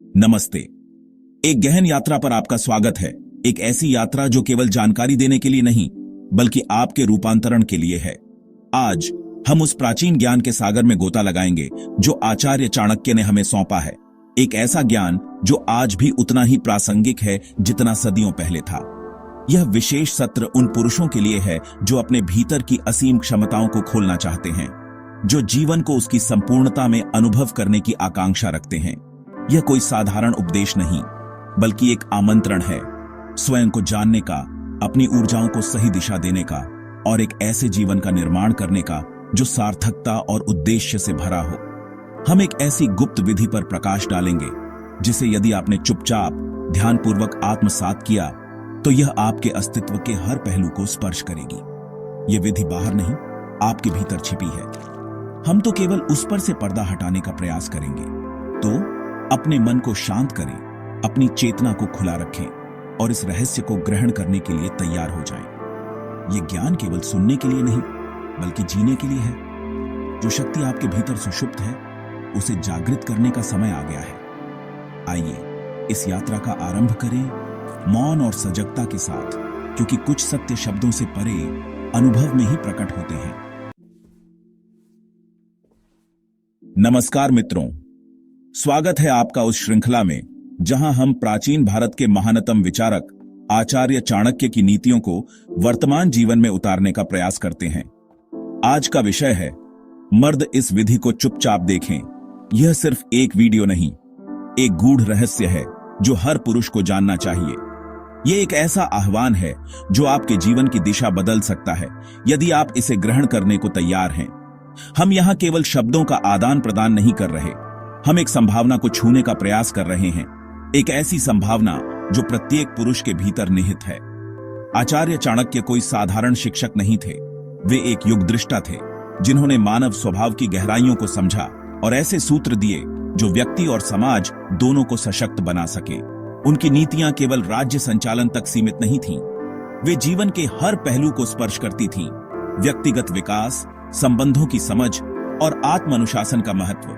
नमस्ते। एक गहन यात्रा पर आपका स्वागत है। एक ऐसी यात्रा जो केवल जानकारी देने के लिए नहीं, बल्कि आपके रूपांतरण के लिए है। आज हम उस प्राचीन ज्ञान के सागर में गोता लगाएंगे जो आचार्य चाणक्य ने हमें सौंपा है। एक ऐसा ज्ञान जो आज भी उतना ही प्रासंगिक है जितना सदियों पहले था। यह विशेष सत्र उन पुरुषों के लिए है जो अपने भीतर की असीम क्षमताओं को खोलना चाहते हैं, जो जीवन को उसकी संपूर्णता में अनुभव करने की आकांक्षा रखते हैं। यह कोई साधारण उपदेश नहीं, बल्कि एक आमंत्रण है स्वयं को जानने का, अपनी ऊर्जाओं को सही दिशा देने का और एक ऐसे जीवन का निर्माण करने का जो सार्थकता और उद्देश्य से भरा हो। हम एक ऐसी गुप्त विधि पर प्रकाश डालेंगे जिसे यदि आपने चुपचाप ध्यानपूर्वक आत्मसात किया तो यह आपके अस्तित्व के हर पहलू को स्पर्श करेगी। यह विधि बाहर नहीं, आपके भीतर छिपी है। हम तो केवल उस पर से पर्दा हटाने का प्रयास करेंगे। तो अपने मन को शांत करें, अपनी चेतना को खुला रखें और इस रहस्य को ग्रहण करने के लिए तैयार हो जाएं। यह ज्ञान केवल सुनने के लिए नहीं, बल्कि जीने के लिए है। जो शक्ति आपके भीतर सुषुप्त है, उसे जागृत करने का समय आ गया है। आइए इस यात्रा का आरंभ करें, मौन और सजगता के साथ, क्योंकि कुछ सत्य शब्दों से परे अनुभव में ही प्रकट होते हैं। नमस्कार मित्रों, स्वागत है आपका उस श्रृंखला में जहां हम प्राचीन भारत के महानतम विचारक आचार्य चाणक्य की नीतियों को वर्तमान जीवन में उतारने का प्रयास करते हैं। आज का विषय है मर्द इस विधि को चुपचाप देखें। यह सिर्फ एक वीडियो नहीं, एक गूढ़ रहस्य है जो हर पुरुष को जानना चाहिए। यह एक ऐसा आह्वान है जो आपके जीवन की दिशा बदल सकता है यदि आप इसे ग्रहण करने को तैयार हैं। हम यहां केवल शब्दों का आदान प्रदान नहीं कर रहे, हम एक संभावना को छूने का प्रयास कर रहे हैं। एक ऐसी संभावना जो प्रत्येक पुरुष के भीतर निहित है। आचार्य चाणक्य कोई साधारण शिक्षक नहीं थे। वे एक युगदृष्टा थे जिन्होंने मानव स्वभाव की गहराइयों को समझा और ऐसे सूत्र दिए जो व्यक्ति और समाज दोनों को सशक्त बना सके। उनकी नीतियां केवल राज्य संचालन तक सीमित नहीं थीं, वे जीवन के हर पहलू को स्पर्श करती थीं। व्यक्तिगत विकास, संबंधों की समझ और आत्म अनुशासन का महत्व।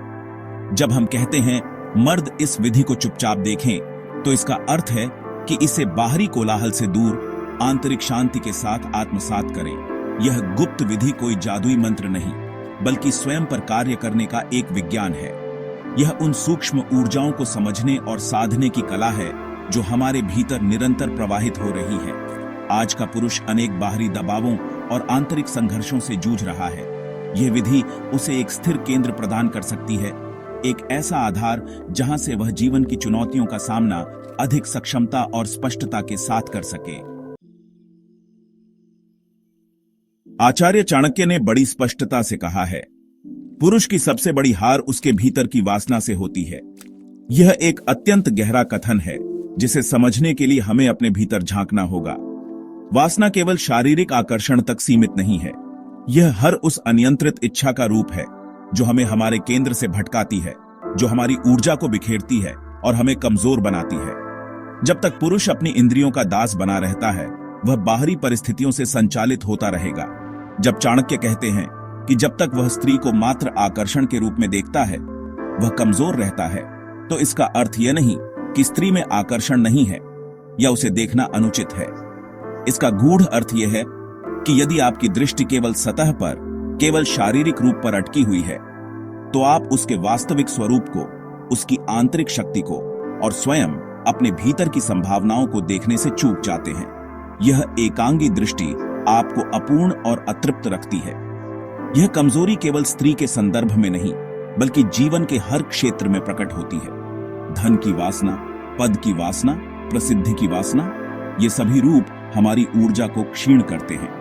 जब हम कहते हैं मर्द इस विधि को चुपचाप देखें, तो इसका अर्थ है कि इसे बाहरी कोलाहल से दूर आंतरिक शांति के साथ आत्मसात करें। यह गुप्त विधि कोई जादुई मंत्र नहीं, बल्कि स्वयं पर कार्य करने का एक विज्ञान है। यह उन सूक्ष्म ऊर्जाओं को समझने और साधने की कला है जो हमारे भीतर निरंतर प्रवाहित हो रही है। आज का पुरुष अनेक बाहरी दबावों और आंतरिक संघर्षों से जूझ रहा है। यह विधि उसे एक स्थिर केंद्र प्रदान कर सकती है, एक ऐसा आधार जहां से वह जीवन की चुनौतियों का सामना अधिक सक्षमता और स्पष्टता के साथ कर सके। आचार्य चाणक्य ने बड़ी स्पष्टता से कहा है, पुरुष की सबसे बड़ी हार उसके भीतर की वासना से होती है। यह एक अत्यंत गहरा कथन है जिसे समझने के लिए हमें अपने भीतर झांकना होगा। वासना केवल शारीरिक आकर्षण तक सीमित नहीं है। यह हर उस अनियंत्रित इच्छा का रूप है जो हमें हमारे केंद्र से भटकाती है, जो हमारी ऊर्जा को बिखेरती है और हमें कमजोर बनाती है। जब तक पुरुष अपनी इंद्रियों का दास बना रहता है, वह बाहरी परिस्थितियों से संचालित होता रहेगा। जब चाणक्य कहते हैं कि जब तक वह स्त्री को मात्र आकर्षण के रूप में देखता है, वह कमजोर रहता है, तो इसका अर्थ यह नहीं कि स्त्री में आकर्षण नहीं है या उसे देखना अनुचित है। इसका गूढ़ अर्थ यह है कि यदि आपकी दृष्टि केवल सतह पर, केवल शारीरिक रूप पर अटकी हुई है, तो आप उसके वास्तविक स्वरूप को, उसकी आंतरिक शक्ति को और स्वयं अपने भीतर की संभावनाओं को देखने से चूक जाते हैं। यह एकांगी दृष्टि आपको अपूर्ण और अतृप्त रखती है। यह कमजोरी केवल स्त्री के संदर्भ में नहीं, बल्कि जीवन के हर क्षेत्र में प्रकट होती है। धन की वासना, पद की वासना, प्रसिद्धि की वासना, ये सभी रूप हमारी ऊर्जा को क्षीण करते हैं।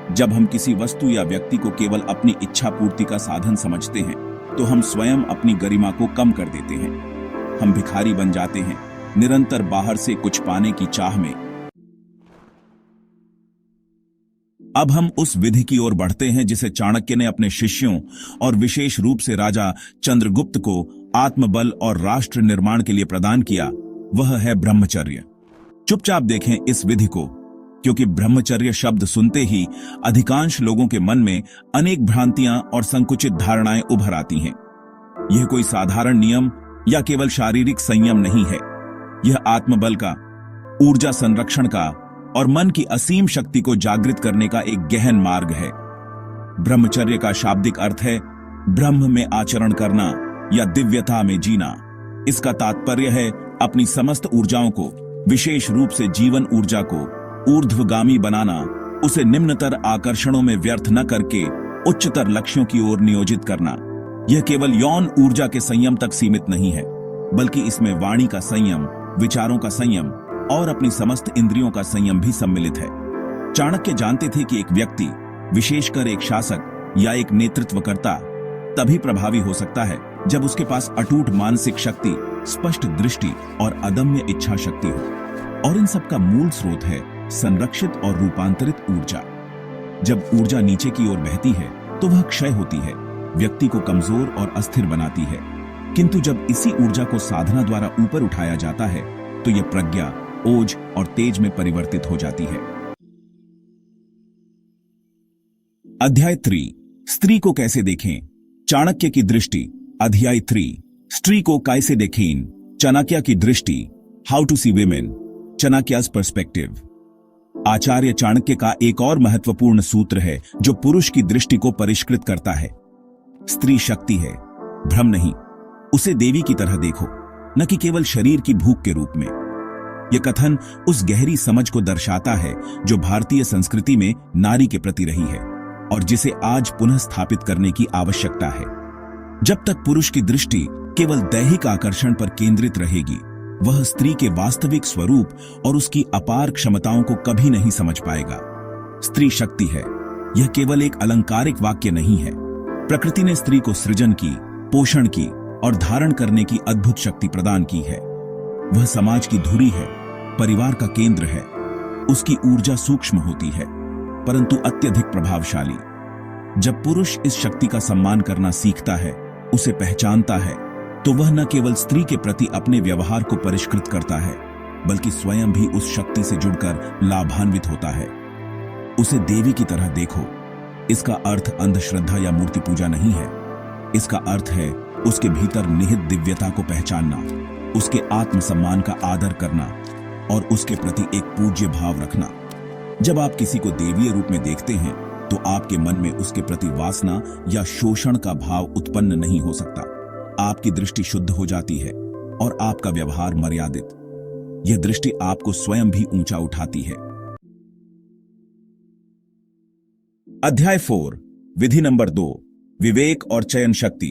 जब हम किसी वस्तु या व्यक्ति को केवल अपनी इच्छा पूर्ति का साधन समझते हैं, तो हम स्वयं अपनी गरिमा को कम कर देते हैं। हम भिखारी बन जाते हैं, निरंतर बाहर से कुछ पाने की चाह में। अब हम उस विधि की ओर बढ़ते हैं जिसे चाणक्य ने अपने शिष्यों और विशेष रूप से राजा चंद्रगुप्त को आत्मबल और राष्ट्र निर्माण के लिए प्रदान किया। वह है ब्रह्मचर्य। चुपचाप देखें इस विधि को, क्योंकि ब्रह्मचर्य शब्द सुनते ही अधिकांश लोगों के मन में अनेक भ्रांतियां और संकुचित धारणाएं उभर आती हैं। यह कोई साधारण नियम या केवल शारीरिक संयम नहीं है, यह आत्मबल का, ऊर्जा संरक्षण का और मन की असीम शक्ति को जागृत करने का एक गहन मार्ग है। ब्रह्मचर्य का शाब्दिक अर्थ है ब्रह्म में आचरण करना या दिव्यता में जीना। इसका तात्पर्य है अपनी समस्त ऊर्जाओं को, विशेष रूप से जीवन ऊर्जा को ऊर्ध्वगामी बनाना, उसे निम्नतर आकर्षणों में व्यर्थ न करके उच्चतर लक्ष्यों की ओर नियोजित करना। यह केवल यौन ऊर्जा के संयम तक सीमित नहीं है, बल्कि इसमें वाणी का संयम, विचारों का संयम और अपनी समस्त इंद्रियों का संयम भी सम्मिलित है। चाणक्य जानते थे कि एक व्यक्ति, विशेषकर एक शासक या एक नेतृत्वकर्ता, तभी प्रभावी हो सकता है जब उसके पास अटूट मानसिक शक्ति, स्पष्ट दृष्टि और अदम्य इच्छा शक्ति हो। और इन सब का मूल स्रोत है संरक्षित और रूपांतरित ऊर्जा। जब ऊर्जा नीचे की ओर बहती है तो वह क्षय होती है, व्यक्ति को कमजोर और अस्थिर बनाती है। किंतु जब इसी ऊर्जा को साधना द्वारा ऊपर उठाया जाता है तो यह प्रज्ञा, ओज और तेज में परिवर्तित हो जाती है। अध्याय 3, स्त्री को कैसे देखें, चाणक्य की दृष्टि। अध्याय 3, स्त्री को कैसे देखें, चाणक्य की दृष्टि। How to see women, Chanakya's perspective. Acharya Chanakya का एक और महत्वपूर्ण सूत्र है जो पुरुष की दृष्टि को परिष्कृत करता है। स्त्री शक्ति है, भ्रम नहीं। उसे देवी की तरह देखो, न कि केवल शरीर की भूख के रूप में। यह कथन उस गहरी समझ को दर्शाता है जो भारतीय संस्कृति में नारी के प्रति रही है और जिसे आज पुनः स्थापित करने की आवश्यकता है। जब तक पुरुष की दृष्टि केवल दैहिक आकर्षण पर केंद्रित रहेगी, वह स्त्री के वास्तविक स्वरूप और उसकी अपार क्षमताओं को कभी नहीं समझ पाएगा। स्त्री शक्ति है, यह केवल एक अलंकारिक वाक्य नहीं है। प्रकृति ने स्त्री को सृजन की, पोषण की और धारण करने की अद्भुत शक्ति प्रदान की है। वह समाज की धुरी है, परिवार का केंद्र है। उसकी ऊर्जा सूक्ष्म होती है परंतु अत्यधिक प्रभावशाली। जब पुरुष इस शक्ति का सम्मान करना सीखता है, उसे पहचानता है, तो वह न केवल स्त्री के प्रति अपने व्यवहार को परिष्कृत करता है, बल्कि स्वयं भी उस शक्ति से जुड़कर लाभान्वित होता है। उसे देवी की तरह देखो। इसका अर्थ अंधश्रद्धा या मूर्ति पूजा नहीं है। इसका अर्थ है उसके भीतर निहित दिव्यता को पहचानना, उसके आत्मसम्मान का आदर करना और उसके प्रति एक पूज्य भाव रखना। जब आप किसी को देवीय रूप में देखते हैं तो आपके मन में उसके प्रति वासना या शोषण का भाव उत्पन्न नहीं हो सकता। आपकी दृष्टि शुद्ध हो जाती है और आपका व्यवहार मर्यादित। यह दृष्टि आपको स्वयं भी ऊंचा उठाती है। अध्याय 4, विधि नंबर 2, विवेक और चयन शक्ति।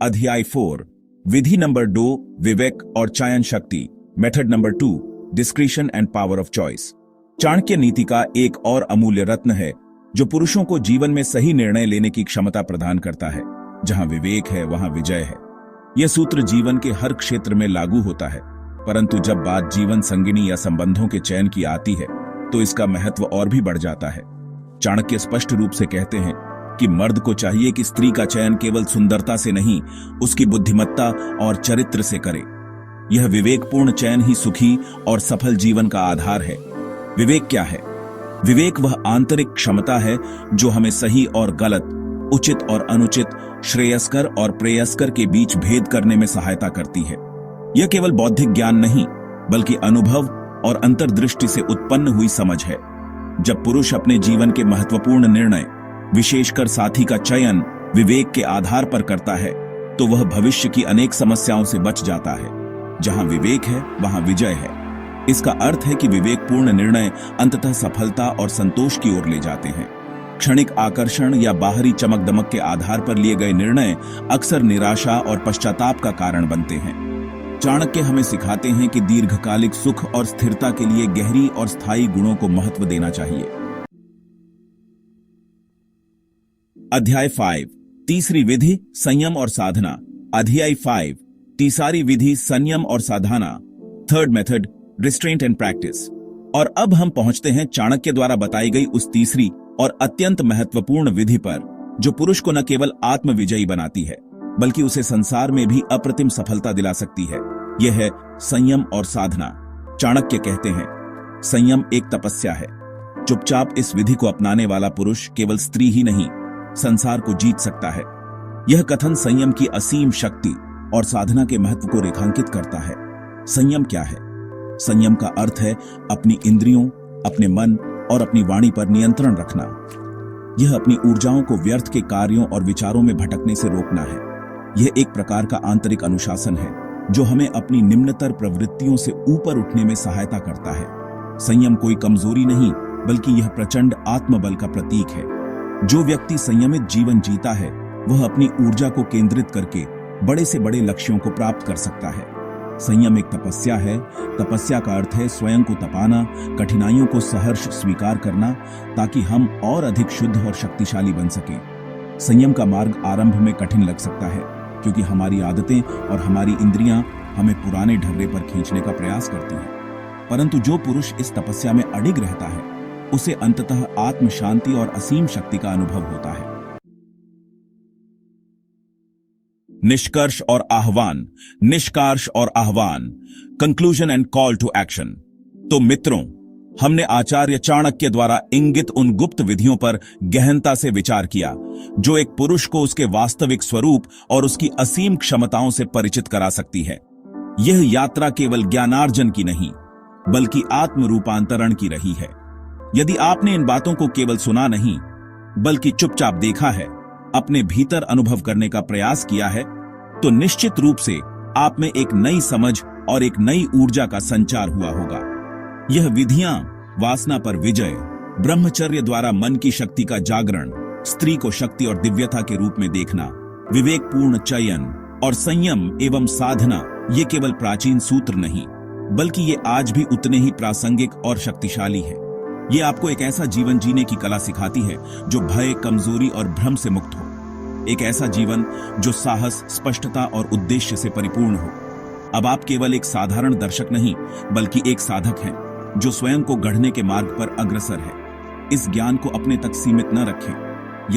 अध्याय 4, विधि नंबर 2, विवेक और चयन शक्ति। Method number 2, discretion and power of choice. Chanakya नीति का एक और अमूल्य रत्न है जो पुरुषों को जीवन में सही निर्णय लेने की क्षमता प्रदान करता है। जहां विवेक है वहां विजय है। यह सूत्र जीवन के हर क्षेत्र में लागू होता है, परंतु जब बात जीवन संगिनी या संबंधों के चयन की आती है तो इसका महत्व और भी बढ़ जाता है। चाणक्य स्पष्ट रूप से कहते हैं कि मर्द को चाहिए कि स्त्री का चयन केवल सुंदरता से नहीं, उसकी बुद्धिमत्ता और चरित्र से करे। यह विवेकपूर्ण चयन ही सुखी और सफल जीवन का आधार है। विवेक क्या है? विवेक वह आंतरिक क्षमता है जो हमें सही और गलत, उचित और अनुचित, श्रेयस्कर और प्रेयस्कर के बीच भेद करने में सहायता करती है। यह केवल बौद्धिक ज्ञान नहीं, बल्कि अनुभव और अंतर्दृष्टि से उत्पन्न हुई समझ है। जब पुरुष अपने जीवन के महत्वपूर्ण निर्णय, विशेषकर साथी का चयन, विवेक के आधार पर करता है, तो वह भविष्य की अनेक समस्याओं से बच जाता है। जहां विवेक है वहां विजय है। इसका अर्थ है कि विवेकपूर्ण निर्णय अंततः सफलता और संतोष की ओर ले जाते हैं। क्षणिक आकर्षण या बाहरी चमक दमक के आधार पर लिए गए निर्णय अक्सर निराशा और पश्चाताप का कारण बनते हैं। चाणक्य हमें सिखाते हैं कि दीर्घकालिक सुख और स्थिरता के लिए गहरी और स्थायी गुणों को महत्व देना चाहिए। अध्याय 5, तीसरी विधि, संयम और साधना। अध्याय 5, तीसरी विधि, संयम और साधना। Third method, restraint and practice. और अब हम पहुंचते हैं चाणक्य द्वारा बताई गई उस तीसरी और अत्यंत महत्वपूर्ण विधि पर, जो पुरुष को न केवल आत्मविजयी बनाती है, बल्कि उसे संसार में भी अप्रतिम सफलता दिला सकती है। यह है संयम और साधना। चाणक्य कहते हैं, संयम एक तपस्या है। चुपचाप इस विधि को अपनाने वाला पुरुष केवल स्त्री ही नहीं, संसार को जीत सकता है। यह कथन संयम की असीम शक्ति, और साधना के महत्व को रेखांकित करता है। संयम क्या है? संयम का अर्थ है अपनी इंद्रियों, अपने मन और अपनी वाणी पर नियंत्रण रखना। यह अपनी ऊर्जाओं को व्यर्थ के कार्यों और विचारों में भटकने से रोकना है। यह एक प्रकार का आंतरिक अनुशासन है जो हमें अपनी निम्नतर प्रवृत्तियों से ऊपर उठने में सहायता करता है। संयम कोई कमजोरी नहीं, बल्कि यह प्रचंड आत्मबल का प्रतीक है। जो व्यक्ति संयमित जीवन जीता है वह अपनी ऊर्जा को केंद्रित करके बड़े से बड़े लक्ष्यों को प्राप्त कर सकता है। संयम एक तपस्या है। तपस्या का अर्थ है स्वयं को तपाना, कठिनाइयों को सहर्ष स्वीकार करना, ताकि हम और अधिक शुद्ध और शक्तिशाली बन सकें। संयम का मार्ग आरंभ में कठिन लग सकता है, क्योंकि हमारी आदतें और हमारी इंद्रियां हमें पुराने ढर्रे पर खींचने का प्रयास करती हैं। परंतु जो पुरुष इस तपस्या में अडिग रहता है उसे अंततः आत्म शांति और असीम शक्ति का अनुभव होता है। निष्कर्ष और आह्वान। निष्कर्ष और आह्वान, conclusion and call to action. तो मित्रों, हमने आचार्य चाणक्य द्वारा इंगित उन गुप्त विधियों पर गहनता से विचार किया जो एक पुरुष को उसके वास्तविक स्वरूप और उसकी असीम क्षमताओं से परिचित करा सकती है। यह यात्रा केवल ज्ञानार्जन की नहीं, बल्कि आत्म रूपांतरण की रही है। यदि आपने इन बातों को केवल सुना नहीं, बल्कि चुपचाप देखा है, अपने भीतर अनुभव करने का प्रयास किया है, तो निश्चित रूप से आप में एक नई समझ और एक नई ऊर्जा का संचार हुआ होगा। यह विधियां वासना पर विजय, ब्रह्मचर्य द्वारा मन की शक्ति का जागरण, स्त्री को शक्ति और दिव्यता के रूप में देखना, विवेकपूर्ण चयन और संयम एवं साधना, ये केवल प्राचीन सूत्र नहीं, बल्कि ये आज भी उतने ही प्रासंगिक और शक्तिशाली है। ये आपको एक ऐसा जीवन जीने की कला सिखाती है जो भय, कमजोरी और भ्रम से मुक्त हो। एक ऐसा जीवन जो साहस, स्पष्टता और उद्देश्य से परिपूर्ण हो। अब आप केवल एक साधारण दर्शक नहीं, बल्कि एक साधक हैं जो स्वयं को गढ़ने के मार्ग पर अग्रसर है। इस ज्ञान को अपने तक सीमित न रखें।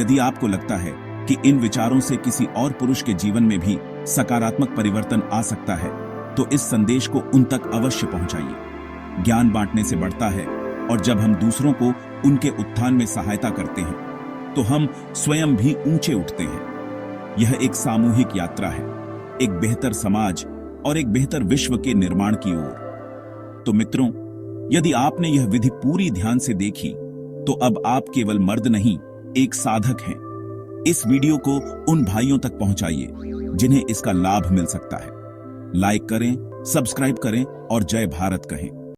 यदि आपको लगता है कि इन विचारों से किसी और पुरुष के जीवन में भी सकारात्मक परिवर्तन आ सकता है, तो इस संदेश को उन तक अवश्य पहुंचाइए। ज्ञान बांटने से बढ़ता है, और जब हम दूसरों को उनके उत्थान में सहायता करते हैं, तो हम स्वयं भी ऊंचे उठते हैं। यह एक सामूहिक यात्रा है, एक बेहतर समाज और एक बेहतर विश्व के निर्माण की ओर। तो मित्रों, यदि आपने यह विधि पूरी ध्यान से देखी, तो अब आप केवल मर्द नहीं, एक साधक हैं। इस वीडियो को उन भाइयों तक पहुंचाइए जिन्हें इसका लाभ मिल सकता है। लाइक करें, सब्सक्राइब करें और जय भारत कहें।